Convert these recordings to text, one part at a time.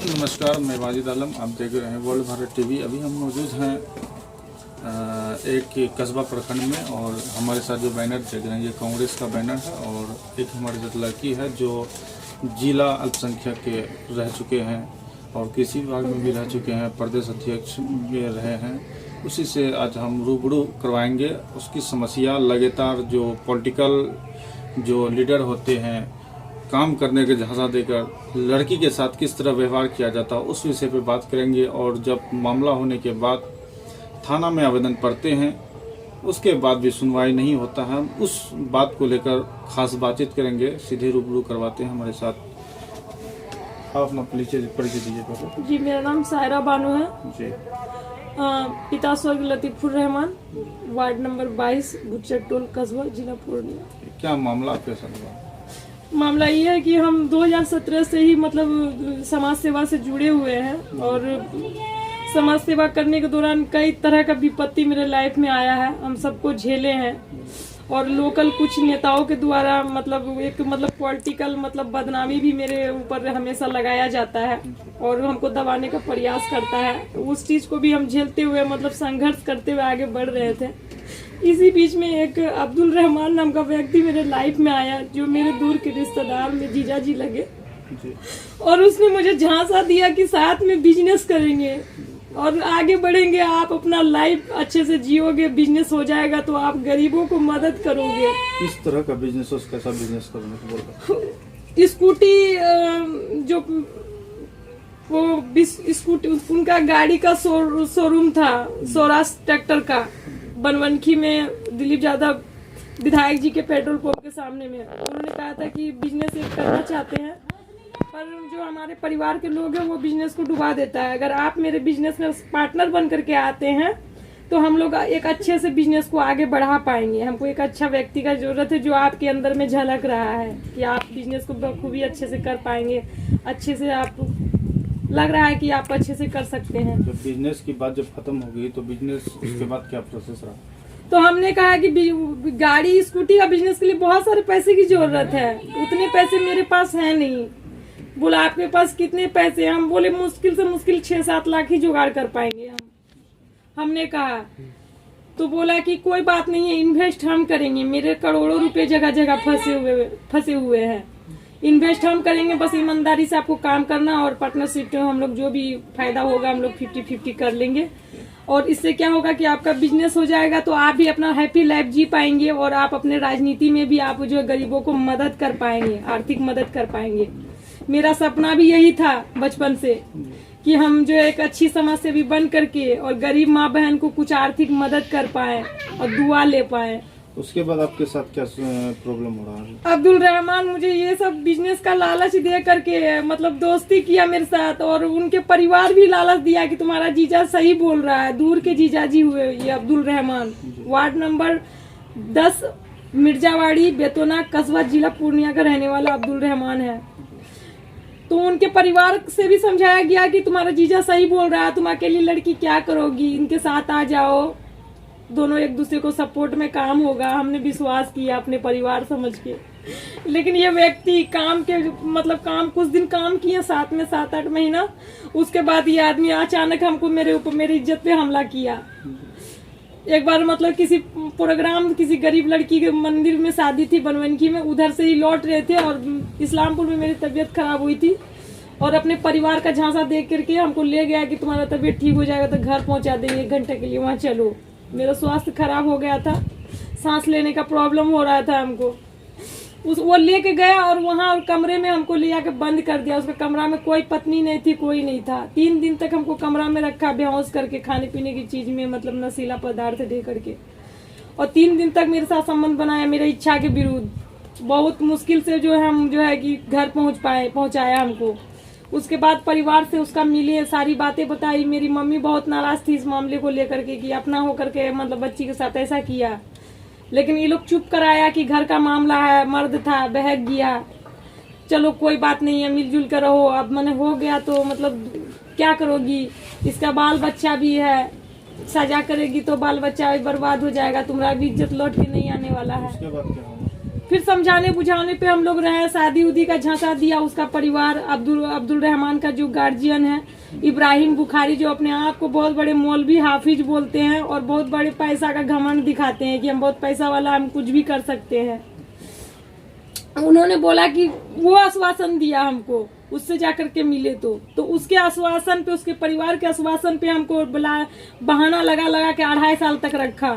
नमस्कार, मैं वाजिद आलम। आप देख रहे हैं वर्ल्ड भारत टीवी। अभी हम मौजूद हैं एक कस्बा प्रखंड में, और हमारे साथ जो बैनर देख रहे हैं ये कांग्रेस का बैनर है, और एक हमारे साथ लड़की है जो जिला अल्पसंख्यक के रह चुके हैं और कृषि विभाग में भी रह चुके हैं, प्रदेश अध्यक्ष भी रहे हैं। उसी से आज हम रूबरू करवाएंगे उसकी समस्या। लगातार जो पॉलिटिकल जो लीडर होते हैं, काम करने के झांसा देकर लड़की के साथ किस तरह व्यवहार किया जाता है, उस विषय पर बात करेंगे। और जब मामला होने के बाद थाना में आवेदन पड़ते हैं, उसके बाद भी सुनवाई नहीं होता है, उस बात को लेकर खास बातचीत करेंगे। सीधे रूबरू करवाते हैं हमारे साथ। आप अपना परिचय दीजिए पहले। जी, मेरा नाम सायरा बानो है जी। पिता स्वर्ग लतीफुर रहमान, वार्ड नंबर 22, बुच्चर टोल, कस्बा, जिला पूर्णिया। क्या मामला आपके साथ हुआ? मामला ये है कि हम 2017 से ही मतलब समाज सेवा से जुड़े हुए हैं, और समाज सेवा करने के दौरान कई तरह का विपत्ति मेरे लाइफ में आया है। हम सबको झेले हैं, और लोकल कुछ नेताओं के द्वारा मतलब पॉलिटिकल बदनामी भी मेरे ऊपर हमेशा लगाया जाता है, और हमको दबाने का प्रयास करता है। उस चीज को भी हम झेलते हुए संघर्ष करते हुए आगे बढ़ रहे थे। इसी बीच में एक अब्दुल रहमान नाम का व्यक्ति मेरे लाइफ में आया, जो मेरे दूर के रिश्तेदार में जीजा जी लगे जी। और उसने मुझे झांसा दिया कि साथ में बिजनेस करेंगे और आगे बढ़ेंगे, आप अपना लाइफ अच्छे से जियोगे, बिजनेस हो जाएगा तो आप गरीबों को मदद करोगे। इस तरह का बिजनेस, कैसा बिजनेस करने को बोल रहा है? स्कूटी जो वो स्कूटी, उनका गाड़ी का शोरूम था, स्वराज ट्रैक्टर का, बनवनखी में दिलीप यादव विधायक जी के पेट्रोल पंप के सामने में। उन्होंने कहा था कि बिजनेस एक करना चाहते हैं, पर जो हमारे परिवार के लोग हैं वो बिजनेस को डुबा देता है। अगर आप मेरे बिजनेस में पार्टनर बन करके आते हैं तो हम लोग एक अच्छे से बिजनेस को आगे बढ़ा पाएंगे। हमको एक अच्छा व्यक्ति का जरूरत है जो आपके अंदर में झलक रहा है कि आप बिजनेस को बखूबी अच्छे से कर पाएंगे, अच्छे से आप लग रहा है कि आप अच्छे से कर सकते हैं। तो बिजनेस की बात जब खत्म हो गई तो बिजनेस उसके बाद क्या प्रोसेस रहा? तो हमने कहा कि गाड़ी स्कूटी का बिजनेस के लिए बहुत सारे पैसे की जरूरत है, उतने पैसे मेरे पास है नहीं। बोला आपके पास कितने पैसे हैं? हम बोले मुश्किल से मुश्किल 6-7 लाख ही जुगाड़ कर पाएंगे हमने कहा। तो बोला कि कोई बात नहीं है, इन्वेस्ट हम करेंगे। मेरे करोड़ों रुपए जगह जगह फंसे हुए हैं, इन्वेस्ट हम करेंगे, बस ईमानदारी से आपको काम करना, और पार्टनरशिप में हम लोग जो भी फायदा होगा हम लोग 50-50 कर लेंगे। और इससे क्या होगा कि आपका बिजनेस हो जाएगा तो आप भी अपना हैप्पी लाइफ जी पाएंगे, और आप अपने राजनीति में भी आप जो गरीबों को मदद कर पाएंगे, आर्थिक मदद कर पाएंगे। मेरा सपना भी यही था बचपन से कि हम जो एक अच्छी समाज सेवी बन करके और गरीब माँ बहन को कुछ आर्थिक मदद कर पाए और दुआ ले पाए। उसके बाद आपके साथ क्या प्रॉब्लम हो रहा है? अब्दुल रहमान मुझे ये सब बिजनेस का लालच दे करके दोस्ती किया मेरे साथ, और उनके परिवार भी लालच दिया कि तुम्हारा जीजा सही बोल रहा है। दूर के जीजा जी हुए ये अब्दुल रहमान, वार्ड नंबर 10, मिर्जावाड़ी, बेतोना, कस्बा, जिला पूर्णिया का रहने वाला अब्दुल रहमान है। तो उनके परिवार से भी समझाया गया कि तुम्हारा जीजा सही बोल रहा है, तुम अकेली लड़की क्या करोगी, इनके साथ आ जाओ, दोनों एक दूसरे को सपोर्ट में काम होगा। हमने विश्वास किया अपने परिवार समझ के, लेकिन ये व्यक्ति काम काम कुछ दिन काम किया साथ में 7-8 महीना, उसके बाद ये आदमी अचानक हमको मेरे ऊपर मेरी इज्जत पे हमला किया। एक बार किसी प्रोग्राम, किसी गरीब लड़की के मंदिर में शादी थी बनवनखी में, उधर से ही लौट रहे थे और इस्लामपुर में मेरी तबीयत खराब हुई थी, और अपने परिवार का झांसा देख करके हमको ले गया कि तुम्हारा तबीयत ठीक हो जाएगा तो घर पहुंचा देंगे 1 घंटे के लिए, वहाँ चलो। मेरा स्वास्थ्य खराब हो गया था, सांस लेने का प्रॉब्लम हो रहा था हमको। वो लेके गया और वहाँ कमरे में हमको ले आके बंद कर दिया। उसके कमरा में कोई पत्नी नहीं थी, कोई नहीं था। 3 दिन तक हमको कमरा में रखा, बेहोश करके, खाने पीने की चीज में नशीला पदार्थ दे करके, और 3 दिन तक मेरे साथ संबंध बनाया मेरे इच्छा के विरुद्ध। बहुत मुश्किल से जो है कि घर पहुंचाया हमको। उसके बाद परिवार से उसका मिले, सारी बातें बताई। मेरी मम्मी बहुत नाराज थी इस मामले को लेकर के कि अपना होकर के बच्ची के साथ ऐसा किया, लेकिन ये लोग चुप कराया कि घर का मामला है, मर्द था, बहक गया, चलो कोई बात नहीं है, मिलजुल कर रहो। अब मैंने हो गया तो क्या करोगी, इसका बाल बच्चा भी है, सजा करेगी तो बाल बच्चा भी बर्बाद हो जाएगा, तुम्हारा भी इज्जत लौट के नहीं आने वाला है। उसके बाद क्या हुआ? फिर समझाने बुझाने पे हम लोग रहे, शादी उदी का झांसा दिया उसका परिवार। अब्दुल रहमान का जो गार्जियन है इब्राहिम बुखारी, जो अपने आप को बहुत बड़े मौलवी हाफिज बोलते हैं और बहुत बड़े पैसा का घमंड दिखाते हैं कि हम बहुत पैसा वाला, हम कुछ भी कर सकते हैं। उन्होंने बोला कि वो आश्वासन दिया हमको, उससे जाकर के मिले तो उसके आश्वासन पे, उसके परिवार के आश्वासन पे हमको बहाना लगा के 2.5 साल तक रखा।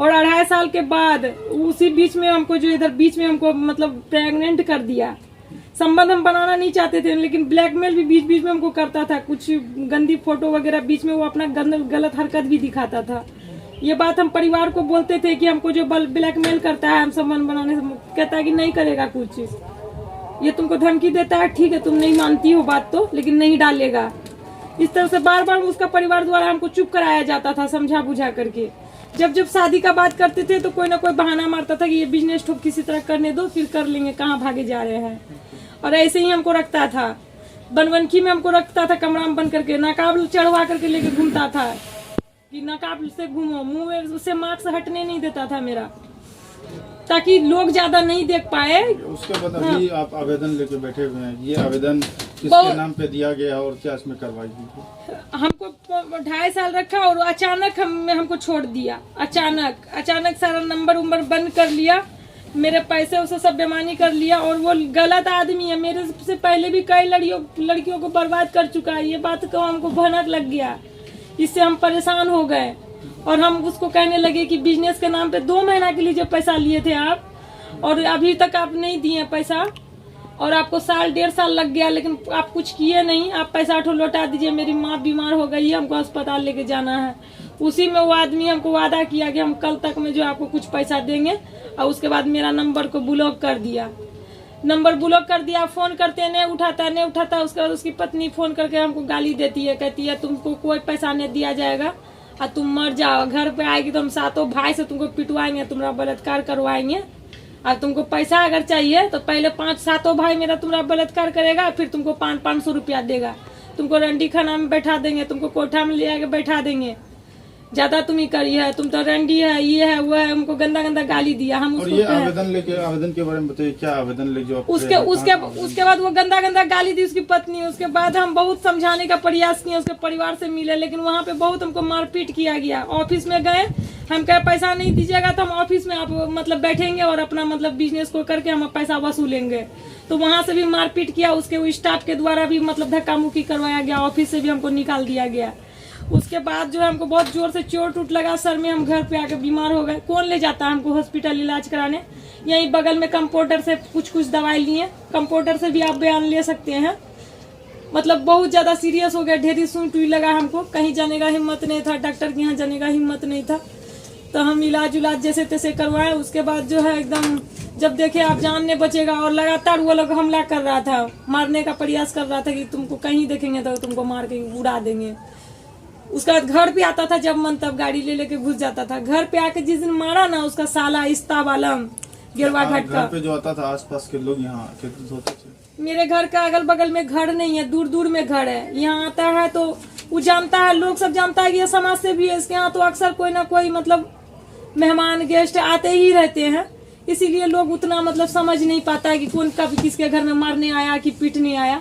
और 2.5 साल के बाद उसी बीच में हमको जो इधर बीच में हमको मतलब प्रेग्नेंट कर दिया। संबंध हम बनाना नहीं चाहते थे, लेकिन ब्लैकमेल भी बीच बीच में हमको करता था, कुछ गंदी फोटो वगैरह बीच में वो अपना गलत हरकत भी दिखाता था। ये बात हम परिवार को बोलते थे कि हमको जो ब्लैकमेल करता है हम संबंध बनाने से, कहता है कि नहीं करेगा कुछ, ये तुमको धमकी देता है, ठीक है तुम नहीं मानती हो बात तो, लेकिन नहीं डालेगा। इस तरह से बार बार उसका परिवार द्वारा हमको चुप कराया जाता था, समझा बुझा करके। जब शादी का बात करते थे तो कोई ना कोई बहाना मारता था कि ये बिजनेस ठोक किसी तरह करने दो, फिर कर लेंगे, कहाँ भागे जा रहे हैं। और ऐसे ही हमको रखता था, बनवनखी में हमको रखता था कमरा में बंद करके, नकाब चढ़वा करके लेके घूमता था कि नकाब से घूमो, मुंह में उससे मास्क हटने नहीं देता था मेरा, ताकि लोग ज्यादा नहीं देख पाए। उसके बाद अभी आप आवेदन लेके बैठे हुए हैं, ये आवेदन किसके नाम पे दिया गया और क्या इसमें कार्रवाई की? हमको 2.5 साल रखा और अचानक हमको छोड़ दिया। अचानक सारा नंबर बंद कर लिया, मेरे पैसे उसे सब बेईमानी कर लिया। और वो गलत आदमी है, मेरे से पहले भी कई लड़कियों को बर्बाद कर चुका है। ये बात को हमको भनक लग गया, इससे हम परेशान हो गए। और हम उसको कहने लगे कि बिजनेस के नाम पे 2 महीना के लिए जो पैसा लिए थे आप, और अभी तक आप नहीं दिए पैसा, और आपको 1.5 साल लग गया, लेकिन आप कुछ किए नहीं। आप पैसा लौटा दीजिए, मेरी माँ बीमार हो गई है, हमको अस्पताल लेके जाना है। उसी में वो आदमी हमको वादा किया कि हम कल तक में जो आपको कुछ पैसा देंगे, और उसके बाद मेरा नंबर को ब्लॉक कर दिया। फोन करते नहीं उठाता। उसके बाद उसकी पत्नी फोन करके हमको गाली देती है, कहती है तुमको कोई पैसा नहीं दिया जाएगा और तुम मर जाओ। घर पे आएगी तो हम 7 भाई से तुमको पिटवाएंगे, तुम्हारा बलात्कार करवाएंगे। और तुमको पैसा अगर चाहिए तो पहले 5-7 भाई मेरा तुम्हारा बलात्कार करेगा, फिर तुमको 500 रुपया देगा। तुमको रंडी खाना में बैठा देंगे, तुमको कोठा में ले आके बैठा देंगे। ज्यादा तुम ही करी है, तुम तो रंडी है, ये है वो है, हमको गंदा गाली दिया। हम और ये आवेदन के बारे में बताइए, क्या आवेदन लेके उसके बाद वो गंदा गाली दी उसकी पत्नी। उसके बाद हम बहुत समझाने का प्रयास किए, उसके परिवार से मिले, लेकिन वहाँ पे बहुत हमको मारपीट किया गया। ऑफिस में गए, हम कहे पैसा नहीं दीजिएगा तो हम ऑफिस में आप मतलब बैठेंगे और अपना मतलब बिजनेस को करके हम पैसा वसूलेंगे। तो वहाँ से भी मारपीट किया, उसके स्टाफ के द्वारा भी मतलब धक्का मुक्की करवाया गया, ऑफिस से भी हमको निकाल दिया गया। उसके बाद जो है हमको बहुत जोर से चोट लगा सर में, हम घर पे आके बीमार हो गए। कौन ले जाता है हमको हॉस्पिटल इलाज कराने? यहीं बगल में कंपाउंडर से कुछ दवाई लिए, कंपाउंडर से भी आप बयान ले सकते हैं। मतलब बहुत ज्यादा सीरियस हो गया, ढेरी सुई लगा हमको, कहीं जाने का हिम्मत नहीं था, डॉक्टर के यहाँ जाने का हिम्मत नहीं था। तो हम इलाज जैसे तैसे करवाए। उसके बाद जो है एकदम जब देखे आप जान नहीं बचेगा, और लगातार वो लोग हमला कर रहा था, मारने का प्रयास कर रहा था कि तुमको कहीं देखेंगे तो तुमको मार के उड़ा देंगे। उसका घर पे आता था जब मन तब गाड़ी ले लेके घुस जाता था। घर पे आके जिस दिन मारा ना उसका साला इस्ता वालम गिरवा घाट का, घर पे जो आता था आसपास के लोग यहाँ एकत्रित होते थे। मेरे घर का अगल बगल में घर नहीं है, दूर दूर में घर है। यहाँ आता है तो वो जानता है, लोग सब जानता है कि ये समाज से भी है। इसके यहाँ तो अक्सर कोई ना कोई मतलब मेहमान गेस्ट आते ही रहते हैं, इसीलिए लोग उतना मतलब समझ नहीं पाता है कि कौन कब किसके घर में मारने आया कि पीटने आया।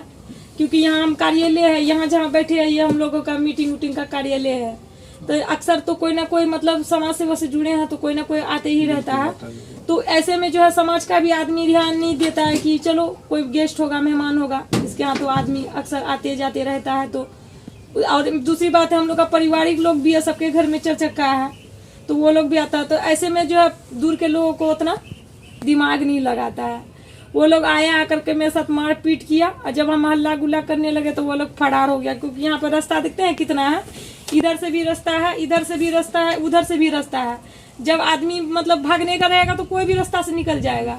क्योंकि यहाँ हम कार्यालय है, यहाँ जहाँ बैठे हैं ये हम लोगों का मीटिंग का कार्यालय है। तो अक्सर तो कोई ना कोई मतलब समाज सेवा से जुड़े हैं तो कोई ना कोई आते ही रहता है। तो ऐसे में जो है समाज का भी आदमी ध्यान नहीं देता है कि चलो कोई गेस्ट होगा, मेहमान होगा, इसके यहाँ तो आदमी अक्सर आते जाते रहता है। तो और दूसरी बात है हम लोग का पारिवारिक लोग भी है, सबके घर में 4 चक्का है, तो वो लोग भी आता है। तो ऐसे में जो है दूर के लोगों को उतना दिमाग नहीं लगाता है। वो लोग आए आकर के मेरे साथ मार पीट किया, और जब हम हल्ला गुल्ला करने लगे तो वो लोग फरार हो गया। क्योंकि यहाँ पर रास्ता दिखते हैं कितना है, इधर से भी रास्ता है, इधर से भी रास्ता है, उधर से भी रास्ता है। जब आदमी मतलब भागने का रहेगा तो कोई भी रास्ता से निकल जाएगा।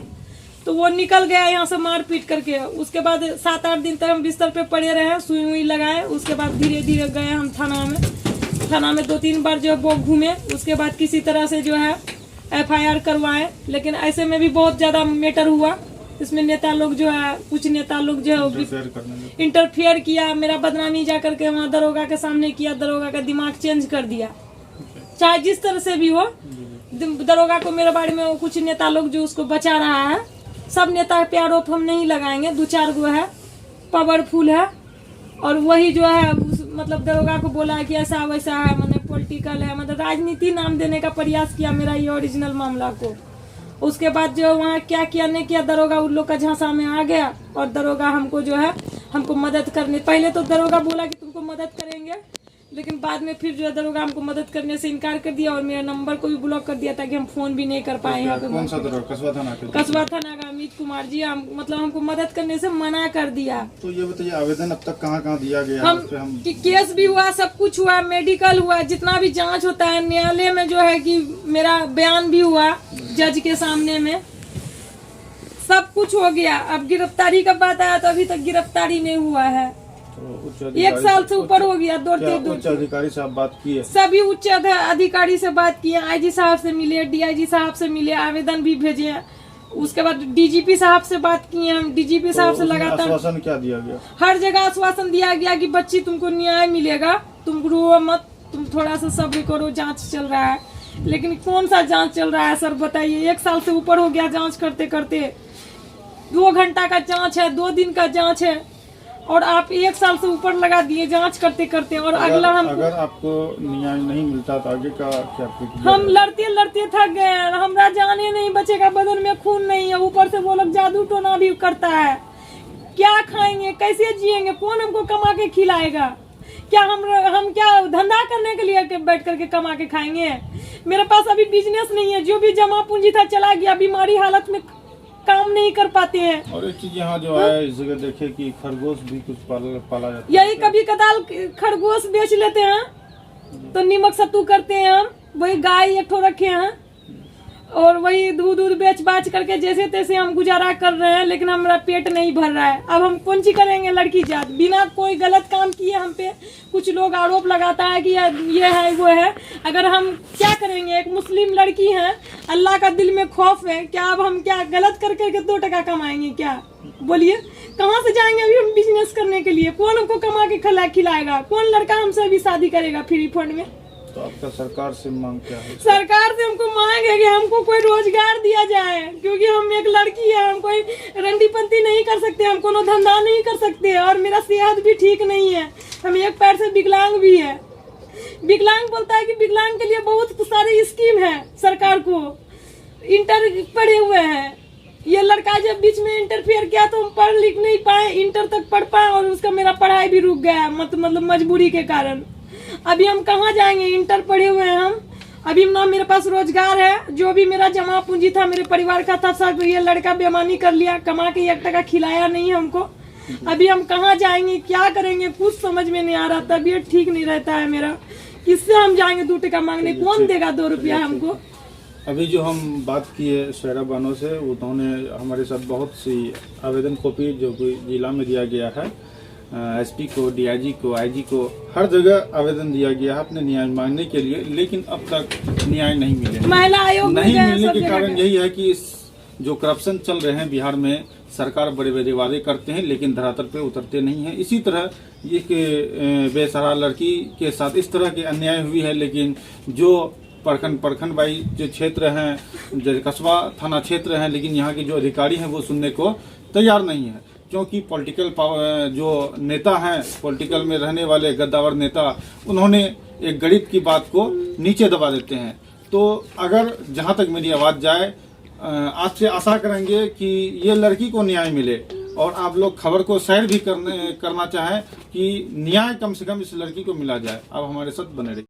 तो वो निकल गया यहाँ से मार पीट करके। उसके बाद 7-8 दिन तक हम बिस्तर पे पड़े रहे, सुई हुई लगाए। उसके बाद धीरे धीरे गए हम थाना में 2-3 बार जो है वो घूमे। उसके बाद किसी तरह से जो है FIR करवाए, लेकिन ऐसे में भी बहुत ज्यादा मैटर हुआ। इसमें नेता लोग जो है, कुछ नेता लोग जो है इंटरफेयर किया, मेरा बदनामी जा करके वहाँ दरोगा के सामने किया, दरोगा का दिमाग चेंज कर दिया। चाहे जिस तरह से भी हो, दरोगा को मेरे बारे में कुछ नेता लोग जो उसको बचा रहा है, सब नेता पे आरोप हम नहीं लगाएंगे, 2-4 गो है पावरफुल है, और वही जो है मतलब दरोगा को बोला है कि ऐसा वैसा है, मतलब पॉलिटिकल है, मतलब राजनीति नाम देने का प्रयास किया मेरा ये ओरिजिनल मामला को। उसके बाद जो वहाँ क्या किया नहीं किया, दरोगा उन लोग का झांसा में आ गया, और दरोगा हमको जो है हमको मदद करने, पहले तो दरोगा बोला कि तुमको मदद करेंगे, लेकिन बाद में फिर जो है दरोगा हमको मदद करने से इनकार कर दिया, और मेरा नंबर को भी ब्लॉक कर दिया ताकि हम फोन भी नहीं कर पाए यहाँ पे। कौन सा दरोगा? कस्बा थाना का अमित कुमार जी, हम मतलब हमको मदद करने से मना कर दिया। तो ये बताइए आवेदन अब तक कहाँ दिया गया? हम कि केस भी हुआ, सब कुछ हुआ, मेडिकल हुआ, जितना भी जांच होता है, न्यायालय में जो है कि मेरा बयान भी हुआ जज के सामने में, सब कुछ हो गया। अब गिरफ्तारी का बात आया तो अभी तक गिरफ्तारी नहीं हुआ है, तो 1 साल से ऊपर हो गया। उच्च अधिकारी से आप बात की है? सभी उच्च अधिकारी से बात किए, आईजी साहब से मिले, डीआईजी साहब से मिले, आवेदन भी भेजे, उसके बाद डीजीपी साहब से बात किए हम, डीजीपी साहब से लगातार आश्वासन क्या दिया गया? हर जगह आश्वासन दिया गया कि बच्ची तुमको न्याय मिलेगा, तुम रो मत, तुम थोड़ा सा सब्र करो, जांच चल रहा है। लेकिन कौन सा जांच चल रहा है सर बताइए? 1 साल से ऊपर हो गया जांच करते करते, 2 घंटा का जांच है, 2 दिन का जांच है, और आप 1 साल से ऊपर लगा दिए जांच करते करते। और अगला हम अगर आपको न्याय नहीं मिलता तो आगे का क्या प्रक्रिया? हम लड़ते लड़ते थक गए, हमरा जाने नहीं बचेगा, बदन में खून नहीं है, ऊपर से वो लोग जादू टोना भी करता है। क्या खाएंगे, कैसे जिएंगे, कौन हमको कमा के खिलाएगा? क्या हम क्या धंधा करने के लिए बैठ करके कमा के खाएंगे? मेरे पास अभी बिजनेस नहीं है, जो भी जमा पूंजी था चला गया, बीमारी हालत में काम नहीं कर पाते हैं। और एक चीज यहाँ जो है इस जगह देखे कि खरगोश भी कुछ पाला जाता है। यही कभी कदाल खरगोश बेच लेते हैं, तो नीमक सत्तू करते हैं हम, वही गाय 1 ठो रखे हैं, और वही दूध बेच बाच करके जैसे तैसे हम गुजारा कर रहे हैं, लेकिन हमारा पेट नहीं भर रहा है। अब हम कौन सी करेंगे? लड़की जात बिना कोई गलत काम किए हम पे कुछ लोग आरोप लगाता है कि ये है वो है। अगर हम क्या करेंगे? एक मुस्लिम लड़की है, अल्लाह का दिल में खौफ है, क्या अब हम क्या गलत कर करके 2 टका कमाएंगे क्या? बोलिए कहाँ से जाएंगे अभी हम बिजनेस करने के लिए? कौन हमको कमा के खिलाएगा? कौन लड़का हमसे अभी शादी करेगा फ्री फंड में? तो आपका सरकार से मांग क्या है? सरकार से हमको मांग है कि हमको कोई रोजगार दिया जाए, क्योंकि हम एक लड़की है, हम कोई रंडीपंती नहीं कर सकते, हम कोनो धंधा नहीं कर सकते, और मेरा सेहत भी ठीक नहीं है, हम 1 पैर से विकलांग भी है। विकलांग बोलता है कि विकलांग के लिए बहुत सारी स्कीम है सरकार को, इंटर पढ़े हुए हैं। ये लड़का जब बीच में इंटरफेयर किया तो हम पढ़ लिख नहीं पाए, इंटर तक पढ़ पाए, और उसका मेरा पढ़ाई भी रुक गया, मतलब मजबूरी के कारण। अभी हम कहाँ जाएंगे? इंटर पढ़े हुए हैं हम, अभी ना मेरे पास रोजगार है, जो भी मेरा जमा पूंजी था मेरे परिवार का था सब ये लड़का बेईमानी कर लिया, कमा के 1 टका खिलाया नहीं हमको। अभी हम कहाँ जाएंगे, क्या करेंगे, कुछ समझ में नहीं आ रहा। तबीयत ठीक नहीं रहता है मेरा, किससे हम जाएंगे 2 टका मांगने? कौन देगा 2 रुपया हमको? अभी जो हम बात किए शेरा बानो से, उन्होंने हमारे साथ बहुत सी आवेदन कॉपी जो कि जिला में दिया गया है, एसपी को, डीआईजी को, आईजी को, हर जगह आवेदन दिया गया है अपने न्याय मांगने के लिए, लेकिन अब तक न्याय नहीं मिले। महिला आयोग नहीं मिलने के कारण यही है कि इस जो करप्शन चल रहे हैं बिहार में, सरकार बड़े बड़े वादे करते हैं लेकिन धरातल पे उतरते नहीं हैं। इसी तरह ये बेसहारा लड़की के साथ इस तरह की अन्याय हुई है, लेकिन जो प्रखंड बाई जो क्षेत्र हैं, जो कस्बा थाना क्षेत्र हैं, लेकिन यहाँ के जो अधिकारी हैं वो सुनने को तैयार नहीं है, क्योंकि पॉलिटिकल पावर जो नेता हैं, पॉलिटिकल में रहने वाले गद्दावर नेता, उन्होंने एक गरीब की बात को नीचे दबा देते हैं। तो अगर जहाँ तक मेरी आवाज़ जाए, आपसे आशा करेंगे कि ये लड़की को न्याय मिले, और आप लोग खबर को शेयर भी करना चाहें कि न्याय कम से कम इस लड़की को मिला जाए। अब हमारे साथ बने रहिए।